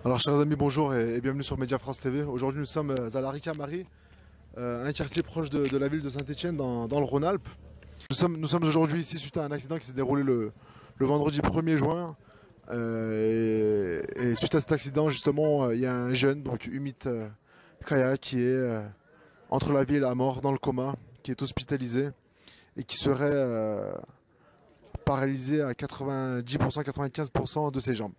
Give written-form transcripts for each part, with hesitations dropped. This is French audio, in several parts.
Alors, chers amis, bonjour et bienvenue sur Média France TV. Aujourd'hui, nous sommes à la Ricamarie, un quartier proche de la ville de Saint-Étienne, dans le Rhône-Alpes. Nous sommes aujourd'hui ici suite à un accident qui s'est déroulé le vendredi 1er juin. Et suite à cet accident, justement, il y a un jeune, donc Umit Kaya, qui est entre la vie et la mort, dans le coma, qui est hospitalisé et qui serait paralysé à 90%, 95% de ses jambes.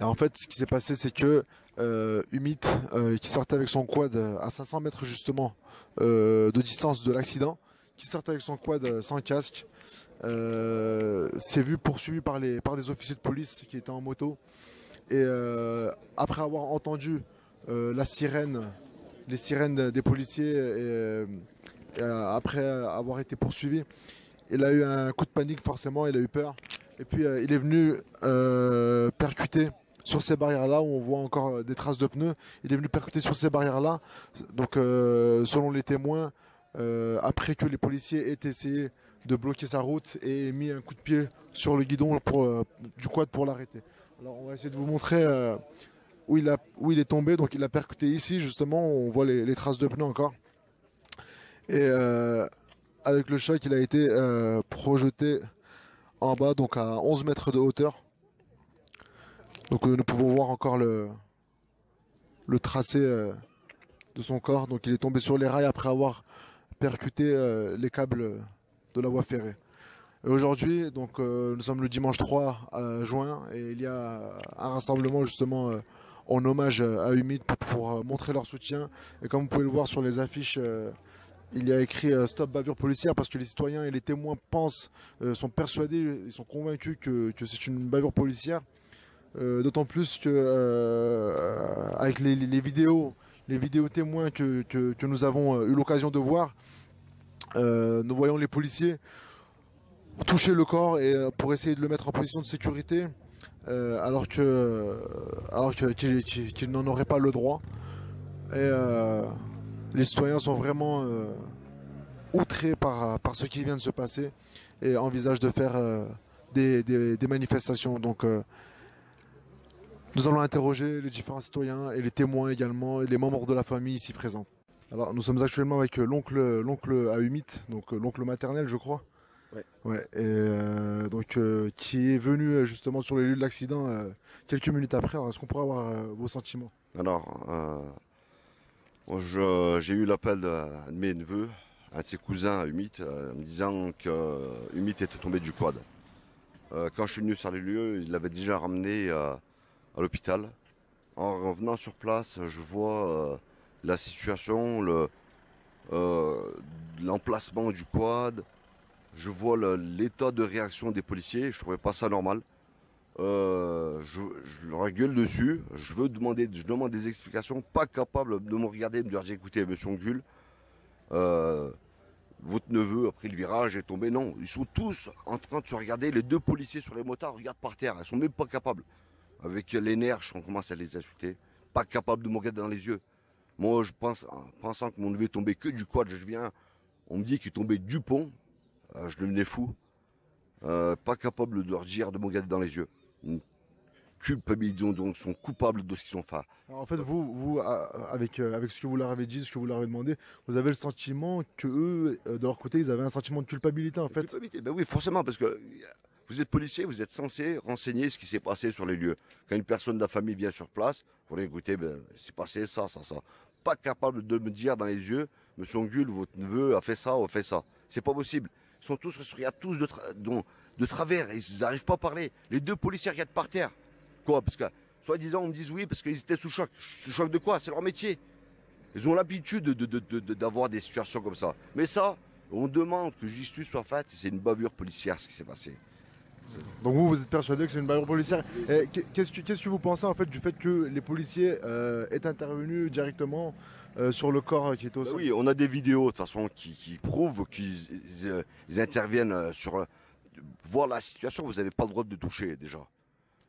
Et en fait, ce qui s'est passé, c'est que Umit, qui sortait avec son quad à 500 mètres justement de distance de l'accident, qui sortait avec son quad sans casque, s'est vu poursuivi par des officiers de police qui étaient en moto. Et après avoir entendu la sirène, les sirènes des policiers, et après avoir été poursuivi, il a eu un coup de panique forcément, il a eu peur. Et puis il est venu percuter sur ces barrières-là où on voit encore des traces de pneus. Il est venu percuter sur ces barrières-là. Donc selon les témoins, après que les policiers aient essayé de bloquer sa route et mis un coup de pied sur le guidon du quad pour l'arrêter. Alors on va essayer de vous montrer où il est tombé. Donc il a percuté ici justement, on voit les traces de pneus encore. Et avec le choc, il a été projeté en bas, donc à 11 mètres de hauteur. Donc nous pouvons voir encore le tracé de son corps. Donc il est tombé sur les rails après avoir percuté les câbles de la voie ferrée. Et aujourd'hui, donc nous sommes le dimanche 3 juin et il y a un rassemblement justement en hommage à Humid pour montrer leur soutien. Et comme vous pouvez le voir sur les affiches, il y a écrit Stop bavure policière parce que les citoyens et les témoins pensent, sont persuadés, ils sont convaincus que c'est une bavure policière. D'autant plus que avec les vidéos témoins que nous avons eu l'occasion de voir, nous voyons les policiers toucher le corps et pour essayer de le mettre en position de sécurité, qu'il n'en aurait pas le droit. Et les citoyens sont vraiment outrés par ce qui vient de se passer et envisagent de faire des manifestations. Donc nous allons interroger les différents citoyens et les témoins également et les membres de la famille ici présents. Alors nous sommes actuellement avec l'oncle à Humit, donc l'oncle maternel je crois. Ouais. Ouais, et donc qui est venu justement sur les lieux de l'accident quelques minutes après. Alors est-ce qu'on pourrait avoir vos sentiments? Alors, j'ai eu l'appel d'un de mes neveux, un de ses cousins, Humit, me disant que Humit était tombé du quad. Quand je suis venu sur les lieux, il l'avait déjà ramené à l'hôpital. En revenant sur place, je vois la situation, euh, l'emplacement du quad. Je vois l'état de réaction des policiers. Je trouvais pas ça normal. Je leur gueule dessus, je demande des explications, pas capable de me regarder et de me dire écoutez, monsieur Onguल, euh, votre neveu a pris le virage est tombé. Non, ils sont tous en train de se regarder, les deux policiers sur les motards regardent par terre, ils sont même pas capables. Avec les nerfs, on commence à les insulter, pas capable de me regarder dans les yeux. Moi, je pense, en pensant que mon neveu est tombé que du quad, on me dit qu'il est tombé du pont, je devenais fou, pas capable de leur dire de me regarder dans les yeux. Culpabilisent donc sont coupables de ce qu'ils ont fait. Alors, en fait, avec ce que vous leur avez dit, ce que vous leur avez demandé, vous avez le sentiment que eux, de leur côté, ils avaient un sentiment de culpabilité en fait. Culpabilité, ben oui, forcément, parce que vous êtes policier, vous êtes censé renseigner ce qui s'est passé sur les lieux. Quand une personne de la famille vient sur place, vous leur écoutez, ben, c'est passé ça, ça, ça. Pas capable de me dire dans les yeux, monsieur Onguल, votre neveu a fait ça ou a fait ça. C'est pas possible. Ils sont tous, ils regardent tous de travers, ils n'arrivent pas à parler. Les deux policiers regardent par terre. Quoi? Parce que, soi-disant, on me dit oui, parce qu'ils étaient sous choc. Sous choc de quoi? C'est leur métier. Ils ont l'habitude d'avoir des situations comme ça. Mais ça, on demande que justice soit faite, c'est une bavure policière ce qui s'est passé. Donc vous êtes persuadé que c'est une bavure policière. Et qu'est-ce que vous pensez en fait du fait que les policiers aient intervenu directement sur le corps qui était au Ben sol? oui, on a des vidéos de toute façon qui prouvent qu'ils interviennent voir la situation, vous n'avez pas le droit de toucher déjà.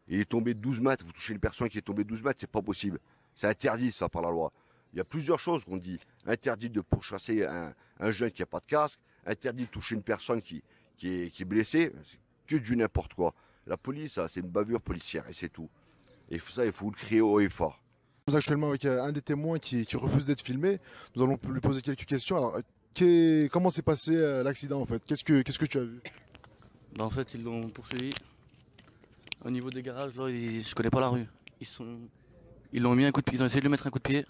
Il est tombé 12 mètres, vous touchez une personne qui est tombée 12 mètres, c'est pas possible. C'est interdit ça par la loi. Il y a plusieurs choses qu'on dit. Interdit de pourchasser un jeune qui n'a pas de casque, interdit de toucher une personne qui est blessée, c'est que du n'importe quoi. La police, c'est une bavure policière et c'est tout. Et ça, il faut le crier haut et fort. Nous sommes actuellement avec un des témoins qui refuse d'être filmé. Nous allons lui poser quelques questions. Alors, comment s'est passé l'accident en fait? Qu'est-ce que tu as vu? Bah, en fait, ils l'ont poursuivi. Au niveau des garages, là, je connais pas la rue. Ils l'ont mis un coup de pied, ils ont essayé de lui mettre un coup de pied.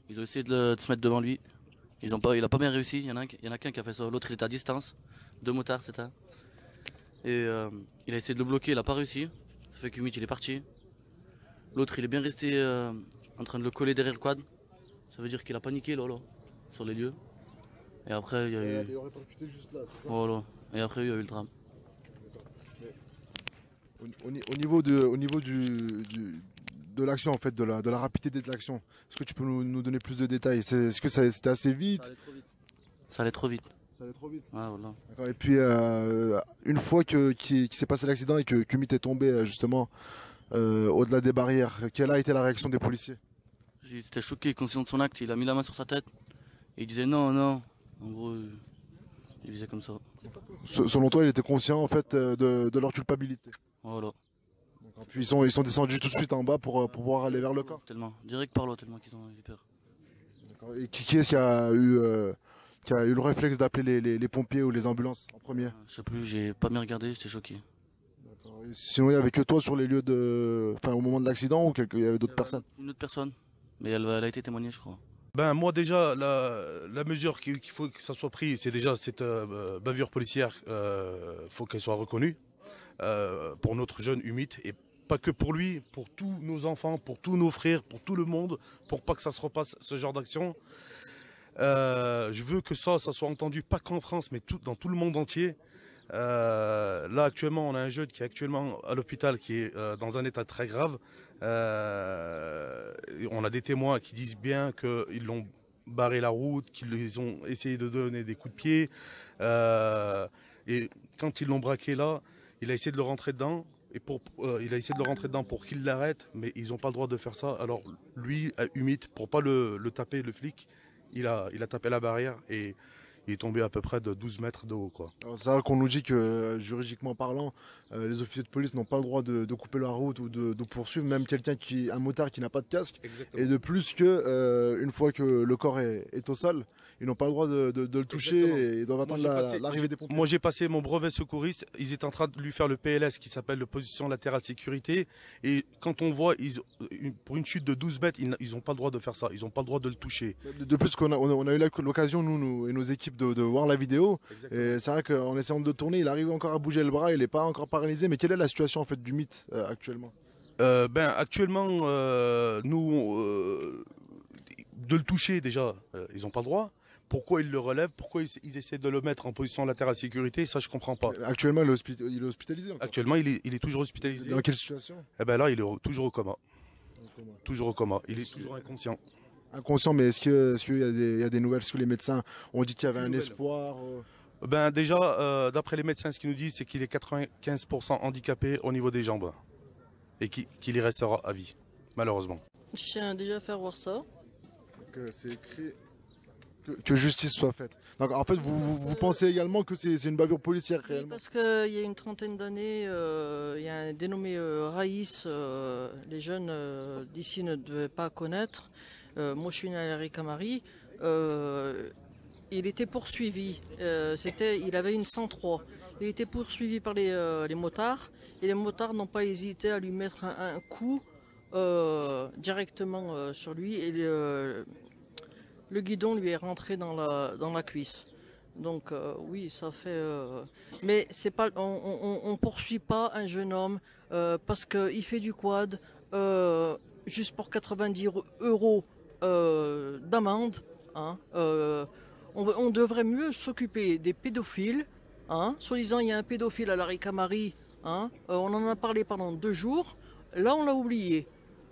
Ils ont essayé de se mettre devant lui. Il a pas bien réussi. Il y en a qu'un qui a fait ça. L'autre, il était à distance. Deux motards, c'est un. Et il a essayé de le bloquer, il a pas réussi. Ça fait qu'Humit, il est parti. L'autre, il est bien resté en train de le coller derrière le quad. Ça veut dire qu'il a paniqué là, sur les lieux. Et après, il y a eu. Il aurait percuté juste là, c'est ça? Voilà. Et après, il y a eu le drame. Au niveau de l'action en fait, de la rapidité de l'action, est-ce que tu peux nous donner plus de détails? Est-ce que c'était assez vite? Ça allait trop vite. Ça allait trop vite. Ouais, voilà. D'accord. Et puis une fois qu'il s'est passé l'accident et que Kumit est tombé justement au-delà des barrières, quelle a été la réaction des policiers? J'étais choqué, conscient de son acte. Il a mis la main sur sa tête. Et il disait non, non. En gros, il faisait comme ça. Selon toi, il était conscient en fait de leur culpabilité. Voilà. D'accord. Puis ils sont descendus tout de suite en bas pour pouvoir aller vers le corps. Tellement. Direct par là, tellement qu'ils ont eu peur. D'accord. Et qui est-ce qui a eu le réflexe d'appeler les pompiers ou les ambulances en premier? Je sais plus, j'ai pas bien regardé, j'étais choqué. D'accord. Et sinon, il y avait que toi sur les lieux au moment de l'accident ou il y avait d'autres personnes? Une autre personne. Mais elle a été témoignée, je crois. Ben moi déjà la mesure qu'il faut que ça soit pris, c'est déjà cette bavure policière, faut qu'elle soit reconnue pour notre jeune Humit et pas que pour lui, pour tous nos enfants, pour tous nos frères, pour tout le monde, pour pas que ça se repasse ce genre d'action. Je veux que ça soit entendu pas qu'en France, mais dans tout le monde entier. Là actuellement, on a un jeune qui est actuellement à l'hôpital, qui est dans un état très grave. On a des témoins qui disent bien qu'ils l'ont barré la route, qu'ils ont essayé de donner des coups de pied. Et quand ils l'ont braqué là, il a essayé de le rentrer dedans. Il a essayé de le rentrer dedans pour qu'il l'arrête, mais ils n'ont pas le droit de faire ça. Alors lui, Humit, pour pas le taper, le flic, il a tapé la barrière et il est tombé à peu près de 12 mètres de haut, quoi. Alors, c'est vrai qu'on nous dit que juridiquement parlant, les officiers de police n'ont pas le droit de couper la route ou de poursuivre même un motard qui n'a pas de casque. Exactement. Et de plus que une fois que le corps est au sol, ils n'ont pas le droit de le toucher. Exactement. Et ils doivent attendre l'arrivée des pompiers. Moi j'ai passé mon brevet secouriste, ils étaient en train de lui faire le PLS qui s'appelle le position latérale de sécurité. Et quand on voit, pour une chute de 12 mètres, ils n'ont pas le droit de faire ça, ils n'ont pas le droit de le toucher. De plus qu'on a eu l'occasion, nous et nos équipes, de voir la vidéo. Exactement. Et c'est vrai qu'en essayant de tourner, il arrive encore à bouger le bras, il n'est pas encore paralysé. Mais quelle est la situation en fait du mythe actuellement? Actuellement, de le toucher déjà, ils n'ont pas le droit. Pourquoi ils le relèvent? Pourquoi ils essaient de le mettre en position latérale sécurité? Ça, je comprends pas. Actuellement, il est hospitalisé encore. Actuellement, il est toujours hospitalisé. Dans quelle situation? Eh ben là, il est toujours au coma. Toujours au coma. Il est toujours inconscient. Inconscient, mais est-ce qu'il y a des nouvelles? Est-ce que les médecins ont dit qu'il y avait un espoir? Ben déjà, d'après les médecins, ce qu'ils nous disent, c'est qu'il est 95% handicapé au niveau des jambes. Et qu'il y restera à vie, malheureusement. Je tiens déjà à faire voir ça. Donc c'est écrit que justice soit faite. Donc en fait, vous pensez également que c'est une bavure policière Oui, réellement? parce qu'il y a une trentaine d'années, il y a un dénommé Raïs, les jeunes d'ici ne devaient pas connaître. Moi, je suis né à la Ricamari. Il était poursuivi. Il avait une 103. Il était poursuivi par les motards. Et les motards n'ont pas hésité à lui mettre un coup directement sur lui. Et le guidon lui est rentré dans la cuisse. Donc oui, ça fait. Mais c'est pas, on poursuit pas un jeune homme parce qu'il fait du quad juste pour 90 € d'amende. Hein, on devrait mieux s'occuper des pédophiles. Hein, soi-disant, il y a un pédophile à la Ricamari. Hein, on en a parlé pendant 2 jours. Là, on l'a oublié.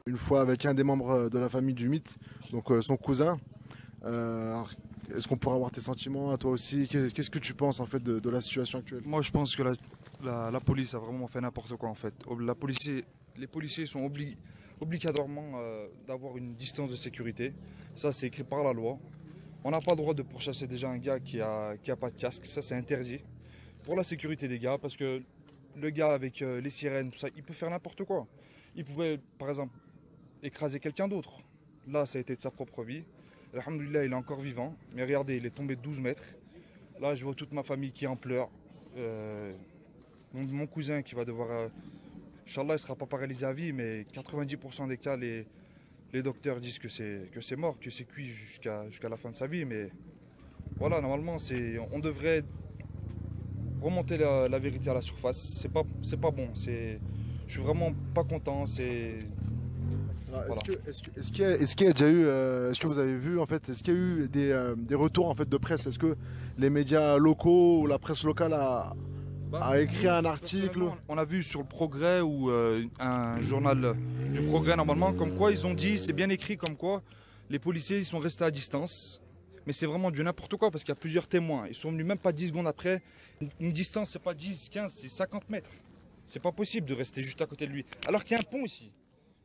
Une fois avec un des membres de la famille du mythe, donc son cousin. Est-ce qu'on pourrait avoir tes sentiments à toi aussi? Qu'est-ce que tu penses en fait de la situation actuelle? Moi, je pense que la police a vraiment fait n'importe quoi en fait. Les policiers sont obligatoirement d'avoir une distance de sécurité. Ça, c'est écrit par la loi. On n'a pas le droit de pourchasser déjà un gars qui a pas de casque. Ça, c'est interdit pour la sécurité des gars parce que le gars avec les sirènes, tout ça, il peut faire n'importe quoi. Il pouvait, par exemple, écraser quelqu'un d'autre. Là, ça a été de sa propre vie. Alhamdoulilah, il est encore vivant. Mais regardez, il est tombé de 12 mètres. Là, je vois toute ma famille qui en pleure. Mon cousin qui va devoir... Inch'Allah, il ne sera pas paralysé à vie, mais 90% des cas, les docteurs disent que c'est mort, que c'est cuit jusqu'à la fin de sa vie. Mais voilà, normalement, on devrait remonter la vérité à la surface. C'est pas bon. Je suis vraiment pas content. Alors, Voilà. est-ce qu'il y a déjà eu, est-ce que vous avez vu en fait, est-ce qu'il y a eu des retours en fait de presse? Est-ce que les médias locaux ou la presse locale a écrit un article? Personnellement, on a vu sur le Progrès ou un journal du Progrès normalement, comme quoi ils ont dit, c'est bien écrit comme quoi les policiers ils sont restés à distance. Mais c'est vraiment du n'importe quoi parce qu'il y a plusieurs témoins. Ils sont venus même pas 10 secondes après. Une distance, c'est pas 10, 15, c'est 50 mètres. C'est pas possible de rester juste à côté de lui. Alors qu'il y a un pont ici.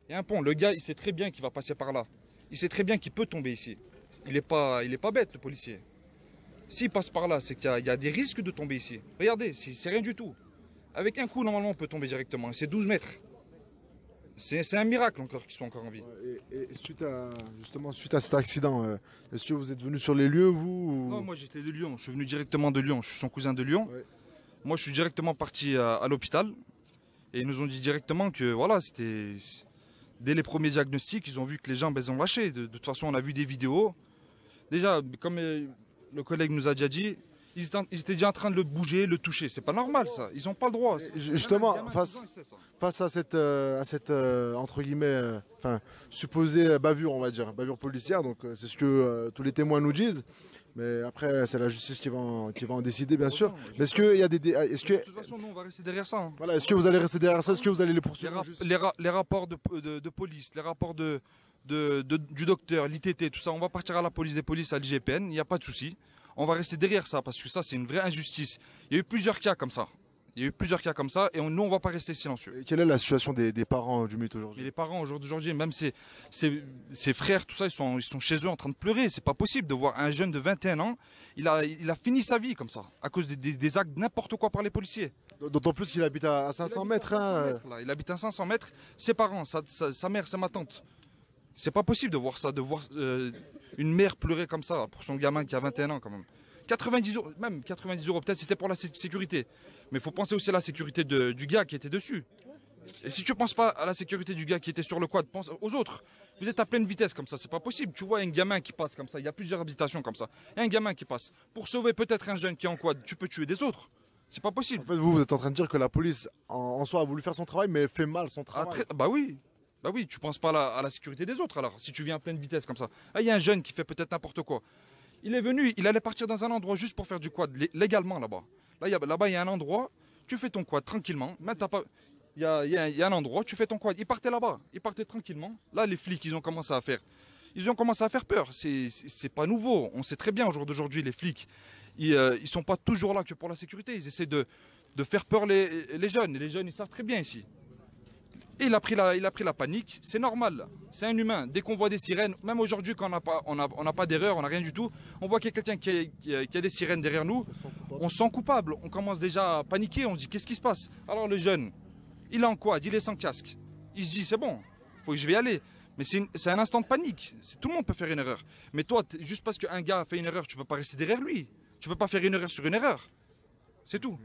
Il y a un pont. Le gars, il sait très bien qu'il va passer par là. Il sait très bien qu'il peut tomber ici. Il est pas bête, le policier. S'il passe par là, c'est qu'il y a des risques de tomber ici. Regardez, c'est rien du tout. Avec un coup, normalement, on peut tomber directement. C'est 12 mètres. C'est un miracle encore qu'ils soient encore en vie. Et suite à cet accident, est-ce que vous êtes venu sur les lieux, vous ou- Non, moi j'étais de Lyon. Je suis venu directement de Lyon. Je suis son cousin de Lyon. Ouais. Moi, je suis directement parti à l'hôpital. Et ils nous ont dit directement que voilà, dès les premiers diagnostics, ils ont vu que les jambes elles ont lâché. De toute façon, on a vu des vidéos. Déjà, comme le collègue nous a déjà dit, ils étaient déjà en train de le bouger, le toucher. C'est pas normal ça. Ils n'ont pas le droit. Justement, Même un gamin de 10 ans, il sait ça. face à cette entre guillemets, supposée bavure, on va dire, bavure policière. Donc c'est ce que tous les témoins nous disent. Mais après, c'est la justice qui va en décider, bien sûr. Mais est-ce qu'il y a est-ce que De toute façon, nous, on va rester derrière ça. Hein. voilà, est-ce que vous allez rester derrière ça? Est-ce que vous allez les Les, poursuivre en rap- justice? les rapports de police, les rapports du docteur, l'ITT, tout ça, on va partir à la police des polices, à l'IGPN, il n'y a pas de souci. On va rester derrière ça parce que ça, c'est une vraie injustice. Il y a eu plusieurs cas comme ça. Et nous, on ne va pas rester silencieux. Et quelle est la situation des parents du mythe Mais aujourd'hui? les parents aujourd'hui, même ses frères, tout ça, ils sont chez eux en train de pleurer. C'est pas possible de voir un jeune de 21 ans, il a fini sa vie comme ça, à cause des actes n'importe quoi par les policiers. D'autant plus qu'il habite à 500 mètres. Il habite à 500 mètres. Ses parents, sa mère, c'est ma tante. C'est pas possible de voir ça, une mère pleurer comme ça pour son gamin qui a 21 ans quand même. 90 euros, même 90 euros, peut-être c'était pour la sécurité. Mais il faut penser aussi à la sécurité du gars qui était dessus. Et si tu penses pas à la sécurité du gars qui était sur le quad, pense aux autres. Vous êtes à pleine vitesse comme ça, c'est pas possible. Tu vois un gamin qui passe comme ça, il y a plusieurs habitations comme ça. Il y a un gamin qui passe. Pour sauver peut-être un jeune qui est en quad, tu peux tuer des autres. C'est pas possible. En fait, vous êtes en train de dire que la police en soi a voulu faire son travail, mais elle fait mal son Ah, travail. bah oui. Bah oui, tu penses pas à la sécurité des autres alors, si tu viens à pleine vitesse comme ça. Ah, il y a un jeune qui fait peut-être n'importe quoi. Il est venu, il allait partir dans un endroit juste pour faire du quad, légalement là-bas. Là-bas, il y a un endroit, tu fais ton quad tranquillement. Même t'as pas... Il y a un endroit, tu fais ton quad. Il partait là-bas, il partait tranquillement. Là, les flics, ils ont commencé à faire. Ils ont commencé à faire peur. C'est pas nouveau. On sait très bien au jour d'aujourd'hui, les flics, ils sont pas toujours là que pour la sécurité. Ils essaient de faire peur les jeunes. Et les jeunes, ils savent très bien ici. Et il a pris la panique, c'est normal, c'est un humain. Dès qu'on voit des sirènes, même aujourd'hui quand on n'a pas d'erreur, on n'a rien du tout, on voit qu'il y a quelqu'un qui a des sirènes derrière nous, on se sent coupable, on commence déjà à paniquer, on se dit qu'est-ce qui se passe? Alors le jeune, il est en quad, il est sans casque, il se dit c'est bon, faut que je vais y aller. Mais c'est un instant de panique, tout le monde peut faire une erreur. Mais toi, juste parce qu'un gars a fait une erreur, tu ne peux pas rester derrière lui, tu ne peux pas faire une erreur sur une erreur, c'est tout.